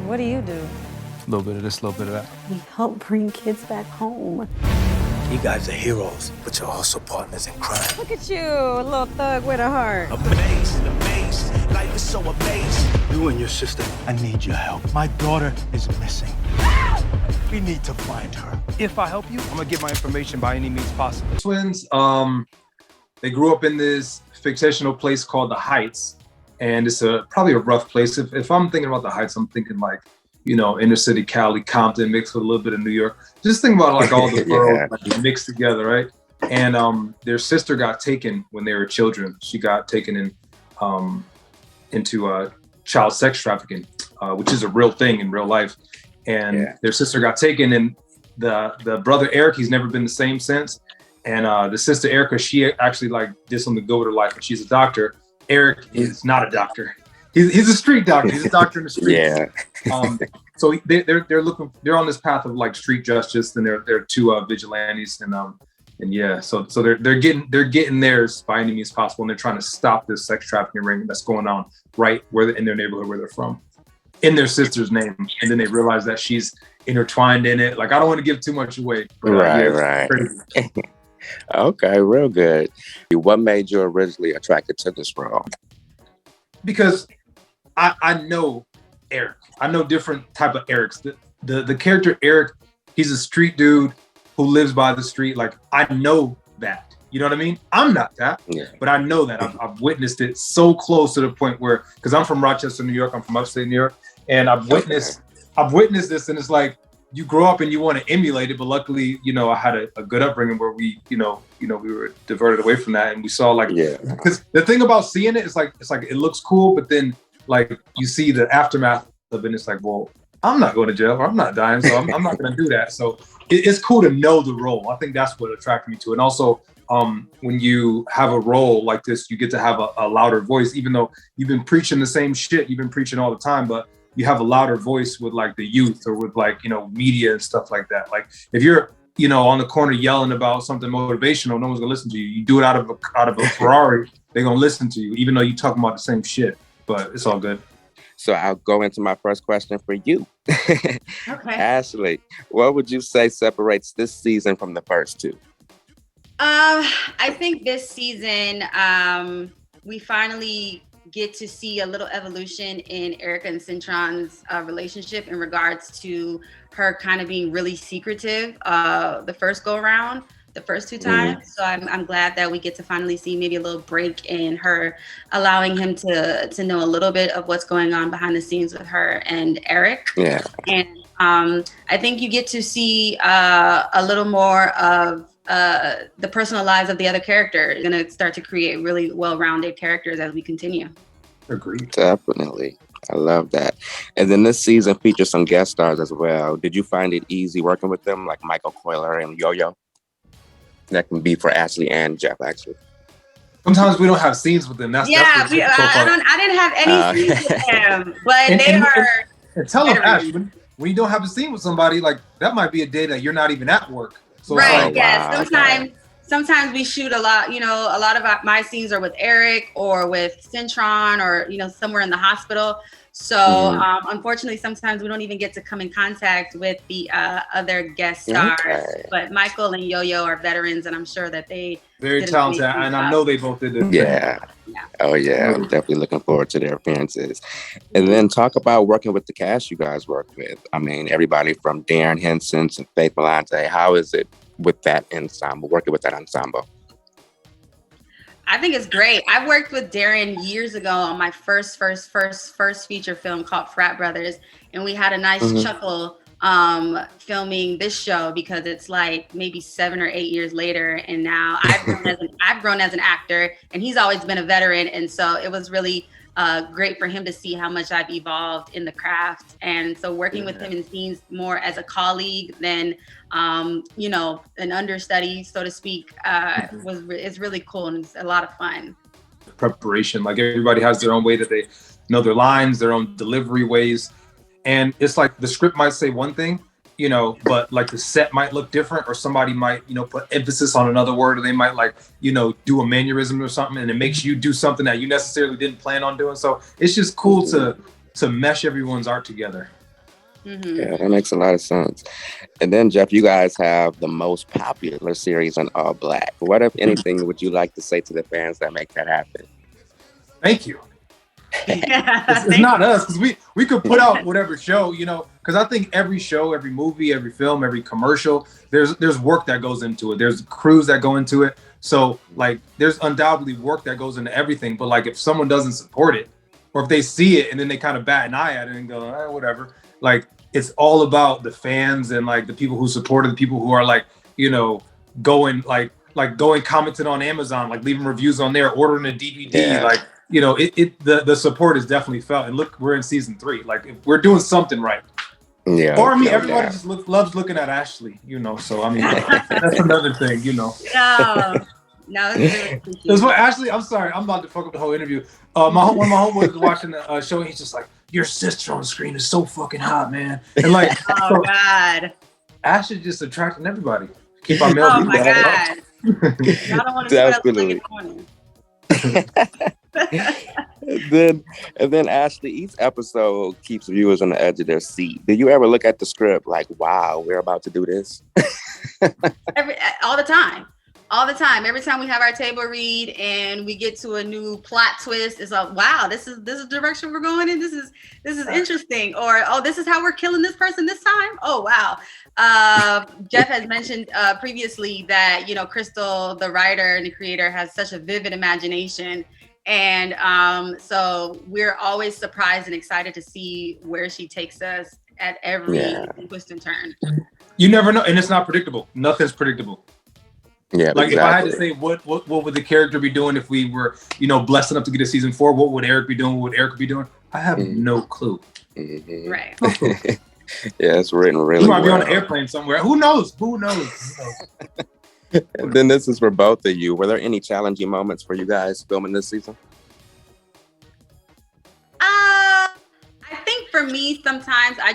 What do you do? A little bit of this, a little bit of that. We help bring kids back home. You guys are heroes, but you're also partners in crime. Look at you, a little thug with a heart. Amazing, amazing. Life is so amazing. You and your sister, I need your help. My daughter is missing. We need to find her. If I help you, I'm gonna get my information by any means possible. Twins, they grew up in this fictional place called the Heights, and it's probably a rough place. If I'm thinking about the Heights, I'm thinking like, you know, inner city Cali, Compton mixed with a little bit of New York. Just think about like all the boroughs like, mixed together, right? And their sister got taken when they were children. She got taken into child sex trafficking, which is a real thing in real life. And their sister got taken, and the brother Eric, he's never been the same since. And the sister Erica, she actually like did something good with her life, and she's a doctor. Eric is not a doctor. He's a street doctor. He's a doctor in the streets. So they're on this path of like street justice, and they're two vigilantes, and yeah, so they're getting theirs by any means possible, and they're trying to stop this sex trafficking ring that's going on right where in their neighborhood where they're from, in their sister's name, and then they realize that she's intertwined in it. Like I don't want to give too much away. But, right. Okay, real good. What made you originally attracted to this role? Because I know Eric. I know different type of Erics. The character Eric, he's a street dude who lives by the street. Like I know that. You know what I mean? I'm not that, but I know that. I've witnessed it so close to the point where, because I'm from Rochester, New York. I'm from upstate New York, and I've witnessed this, and it's like you grow up and you want to emulate it, but luckily, you know, I had a good upbringing where we, you know, we were diverted away from that, and we saw like, because the thing about seeing it is like it looks cool, but then like you see the aftermath of it, and it's like, well, I'm not going to jail, or I'm not dying, so I'm not going to do that. So it's cool to know the role. I think that's what attracted me to it. And also, when you have a role like this, you get to have a louder voice, even though you've been preaching the same shit, you've been preaching all the time, but you have a louder voice with like the youth or with like, you know, media and stuff like that. Like if you're, you know, on the corner yelling about something motivational, no one's gonna listen to you. You do it out of a Ferrari, they're gonna listen to you, even though you're talking about the same shit, but it's all good. So I'll go into my first question for you. Okay. Ashley, what would you say separates this season from the first two? I think this season, we finally get to see a little evolution in Erica and Cintron's relationship in regards to her kind of being really secretive the first go around, the first two times. So I'm glad that we get to finally see maybe a little break in her allowing him to know a little bit of what's going on behind the scenes with her and Eric. Yeah. And I think you get to see a little more of the personal lives of the other characters. Going to start to create really well-rounded characters as we continue. Agreed. Definitely. I love that. And then this season features some guest stars as well. Did you find it easy working with them, like Michael Coiler and Yo-Yo? That can be for Ashley and Jeff, actually. Sometimes we don't have scenes with them. That's I didn't have any scenes with them, but and tell them, Ash, when you don't have a scene with somebody, like that might be a day that you're not even at work. So right. Sometimes we shoot a lot, you know, a lot of my scenes are with Eric or with Cintron or, you know, somewhere in the hospital. So unfortunately, sometimes we don't even get to come in contact with the other guest stars. Okay. But Michael and Yo-Yo are veterans, and I'm sure that they very talented, and I know they both did it. Yeah. Oh yeah, I'm definitely looking forward to their appearances. And then talk about working with the cast you guys work with. I mean, everybody from Darren Henson to Faith Malante. How is it with that ensemble, working with that ensemble? I think it's great. I worked with Darren years ago on my first feature film called Frat Brothers, and we had a nice chuckle filming this show because it's like maybe 7 or 8 years later, and now I've grown as an actor, and he's always been a veteran, and so it was really great for him to see how much I've evolved in the craft. And so working with him in scenes more as a colleague than, you know, an understudy, so to speak, is really cool, and it's a lot of fun. Preparation, like everybody has their own way that they know their lines, their own delivery ways. And it's like the script might say one thing, you know, but like the set might look different, or somebody might, you know, put emphasis on another word, or they might like, you know, do a mannerism or something, and it makes you do something that you necessarily didn't plan on doing. So it's just cool to mesh everyone's art together. Yeah, that makes a lot of sense. And then, Jeff, you guys have the most popular series on All Black. What, if anything, would you like to say to the fans that make that happen? Thank you. It's not us, because we could put out whatever show, you know, because I think every show, every movie, every film, every commercial, there's work that goes into it. There's crews that go into it. So like there's undoubtedly work that goes into everything. But like if someone doesn't support it, or if they see it and then they kind of bat an eye at it and go, whatever, like it's all about the fans and like the people who support it, the people who are like, you know, going commenting on Amazon, like leaving reviews on there, ordering a DVD, like, you know, the support is definitely felt. And look, we're in season 3. Like we're doing something right. Yeah. Or I mean, everybody just loves looking at Ashley, you know. So I mean, that's another thing, you know. No, it's really That's what Ashley. I'm sorry, I'm about to fuck up the whole interview. One of my homeboys was watching the show, and he's just like, "Your sister on the screen is so fucking hot, man." And like, oh God, Ashley just attracting everybody. Keep our male. Oh my God, I don't want to definitely. And then Ashley, each episode keeps viewers on the edge of their seat. Do you ever look at the script like, wow, we're about to do this? All the time. Every time we have our table read and we get to a new plot twist, it's like, wow, this is the direction we're going in. This is interesting. Or, oh, this is how we're killing this person this time. Oh, wow. Jeff has mentioned previously that, you know, Crystal, the writer and the creator, has such a vivid imagination. And so we're always surprised and excited to see where she takes us at every twist and turn. You never know. And it's not predictable. Nothing's predictable. Yeah, like exactly. If I had to say what would the character be doing if we were, you know, blessed enough to get a season 4, what would Eric be doing? What would Erica be doing? I have no clue. Mm-hmm. Right. Yeah, it's written really well. You might well. be on an airplane somewhere. Who knows? And then this is for both of you. Were there any challenging moments for you guys filming this season? I think for me, sometimes I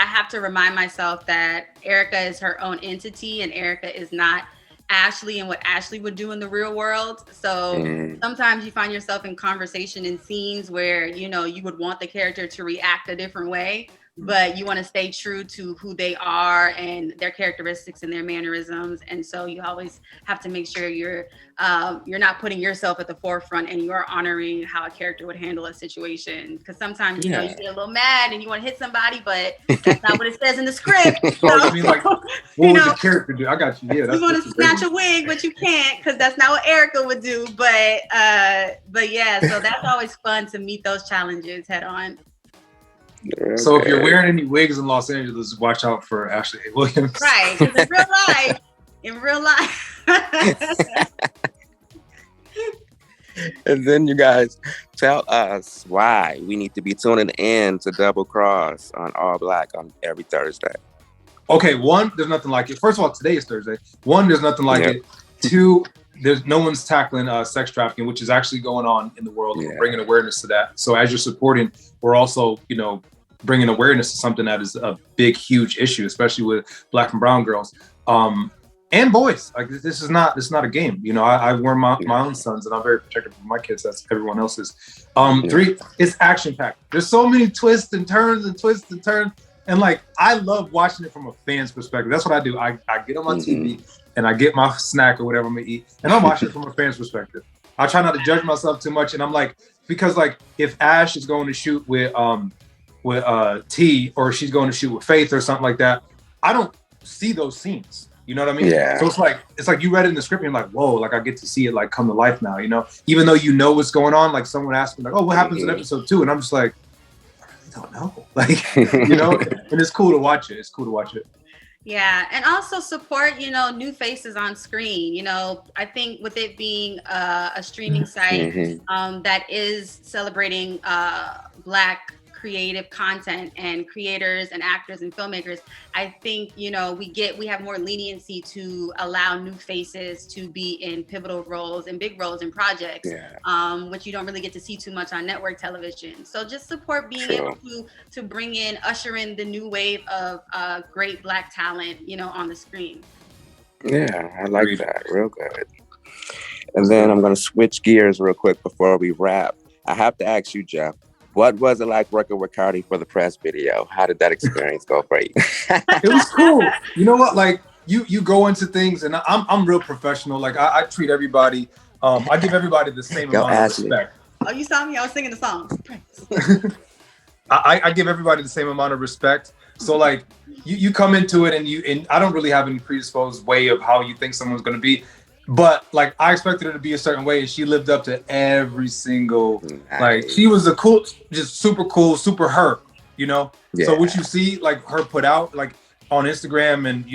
have to remind myself that Erica is her own entity and Erica is not Ashley and what Ashley would do in the real world. So sometimes you find yourself in conversation and scenes where, you know, you would want the character to react a different way, but you want to stay true to who they are and their characteristics and their mannerisms. And so you always have to make sure you're not putting yourself at the forefront and you are honoring how a character would handle a situation. Because sometimes, you know, you get a little mad and you want to hit somebody, but that's not what it says in the script. So, you mean like, what would the character do? I got you. Yeah, you want to snatch a wig, but you can't because that's not what Erica would do. But yeah, so that's always fun to meet those challenges head on. Okay. So if you're wearing any wigs in Los Angeles, watch out for Ashley Williams. Right, because in real life. And then you guys tell us why we need to be tuning in to Double Cross on All Black on every Thursday. Okay, 1, there's nothing like it. First of all, today is Thursday. 1, there's nothing like it. 2, there's no one's tackling sex trafficking, which is actually going on in the world. We're bringing awareness to that. So as you're supporting, we're also, you know, bringing awareness to something that is a big, huge issue, especially with Black and brown girls and boys. Like it's not a game. You know, I wear my own sons, and I'm very protective of my kids. That's everyone else's. 3, it's action packed. There's so many twists and turns. And like, I love watching it from a fan's perspective. That's what I do. I get on my TV and I get my snack or whatever I'm gonna eat, and I'm watching it from a fan's perspective. I try not to judge myself too much, and I'm like, because like if Ash is going to shoot with T, or she's going to shoot with Faith or something like that, I don't see those scenes. You know what I mean? Yeah. So it's like you read it in the script and you're like, whoa, like I get to see it like come to life now, you know? Even though you know what's going on, like someone asked me like, oh, what happens in episode 2? And I'm just like, I really don't know. Like, you know, and it's cool to watch it. Yeah, and also support, you know, new faces on screen. You know, I think with it being a streaming site that is celebrating Black creative content and creators and actors and filmmakers, I think, you know, we have more leniency to allow new faces to be in pivotal roles and big roles in projects, which you don't really get to see too much on network television. So just support being able to bring in, usher in the new wave of great Black talent, you know, on the screen. Yeah, I like that. Real good. And then I'm going to switch gears real quick before we wrap. I have to ask you, Jeff, What was it like working with Cardi for the press video? How did that experience go for you? It was cool. You know what? Like you go into things, and I'm real professional. Like I treat everybody. I give everybody the same Yo, amount of Ashley. respect. Oh, you saw me? I was singing the song. I give everybody the same amount of respect. So like you come into it and I don't really have any predisposed way of how you think someone's gonna be. But like I expected her to be a certain way, and she lived up to every single like she was just super cool, super her, you know? Yeah. So what you see like her put out like on Instagram and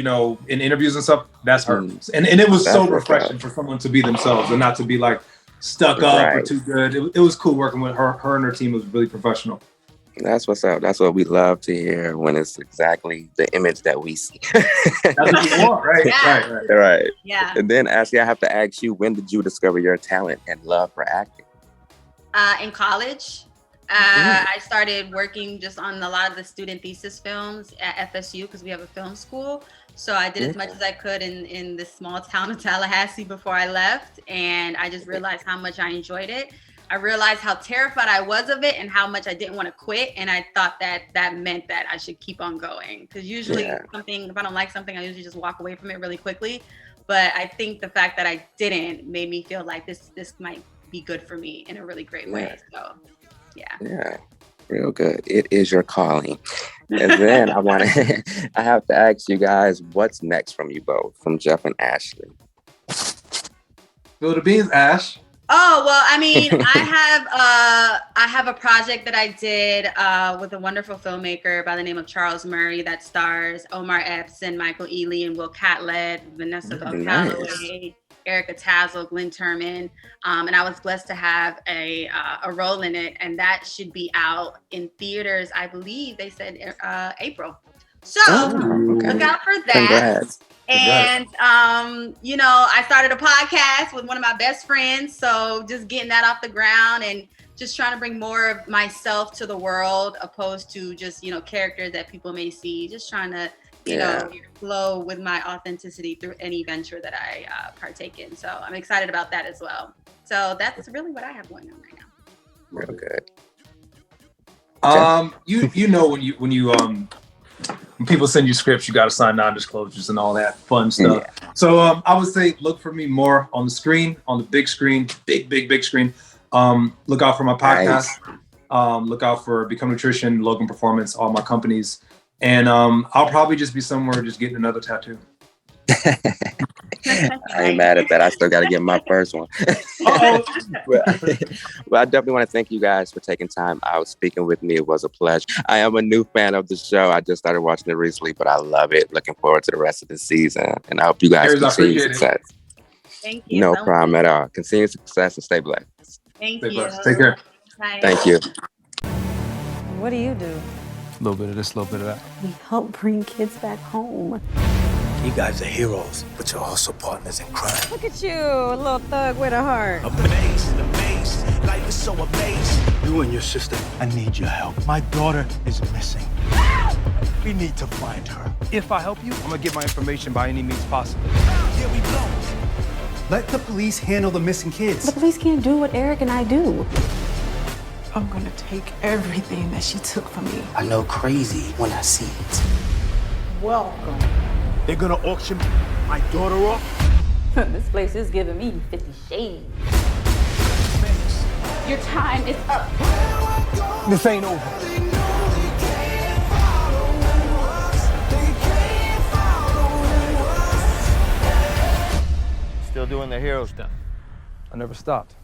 in interviews and stuff, that's her. And it was so refreshing for someone to be themselves and not to be like stuck up or too good. It was cool working with her. Her and her team was really professional. That's what's up. That's what we love to hear when it's exactly the image that we see. That's what you want, right? Yeah. Right. Yeah. And then, Ashley, I have to ask you, when did you discover your talent and love for acting? In college. I started working just on a lot of the student thesis films at FSU because we have a film school. So I did as much as I could in the small town of Tallahassee before I left. And I just realized how much I enjoyed it. I realized how terrified I was of it and how much I didn't want to quit. And I thought that meant that I should keep on going. Because usually if I don't like something, I usually just walk away from it really quickly. But I think the fact that I didn't made me feel like this might be good for me in a really great way. So, yeah. Yeah, real good. It is your calling. And then I have to ask you guys, what's next from you both, from Jeff and Ashley? Spill the beans, Ash. Oh, well, I mean, I have a project that I did with a wonderful filmmaker by the name of Charles Murray that stars Omar Epps and Michael Ealy and Will Catlett, Vanessa Bell Calloway, Erica Tazzle, Glenn Turman. And I was blessed to have a role in it. And that should be out in theaters, I believe they said April. So look out for that. Congrats. And, I started a podcast with one of my best friends. So just getting that off the ground and just trying to bring more of myself to the world, opposed to just, characters that people may see, just trying to, flow with my authenticity through any venture that I partake in. So I'm excited about that as well. So that's really what I have going on right now. Real good. When people send you scripts, you got to sign non-disclosures and all that fun stuff. Yeah. So I would say look for me more on the screen, on the big screen, big screen. Look out for my podcast. Nice. Look out for Become Nutrition, Logan Performance, all my companies. And I'll probably just be somewhere just getting another tattoo. I ain't mad at that. I still got to get my first one. Well, I definitely want to thank you guys for taking time out speaking with me. It was a pleasure. I am a new fan of the show. I just started watching it recently, but I love it. Looking forward to the rest of the season. And I hope you guys continue success. Thank you. No problem at all. Continue success and stay blessed. Thank you. Blessed. Take care. Bye. Thank you. What do you do? A little bit of this, a little bit of that. We help bring kids back home. You guys are heroes, but you're also partners in crime. Look at you, a little thug with a heart. Amazing. Life is so amazing. You and your sister, I need your help. My daughter is missing. We need to find her. If I help you, I'm gonna get my information by any means possible. Here we go. Let the police handle the missing kids. The police can't do what Eric and I do. I'm gonna take everything that she took from me. I know crazy when I see it. Welcome. They're gonna auction my daughter off? This place is giving me 50 shades. Your time is up. This ain't over. Still doing the hero stuff. I never stopped.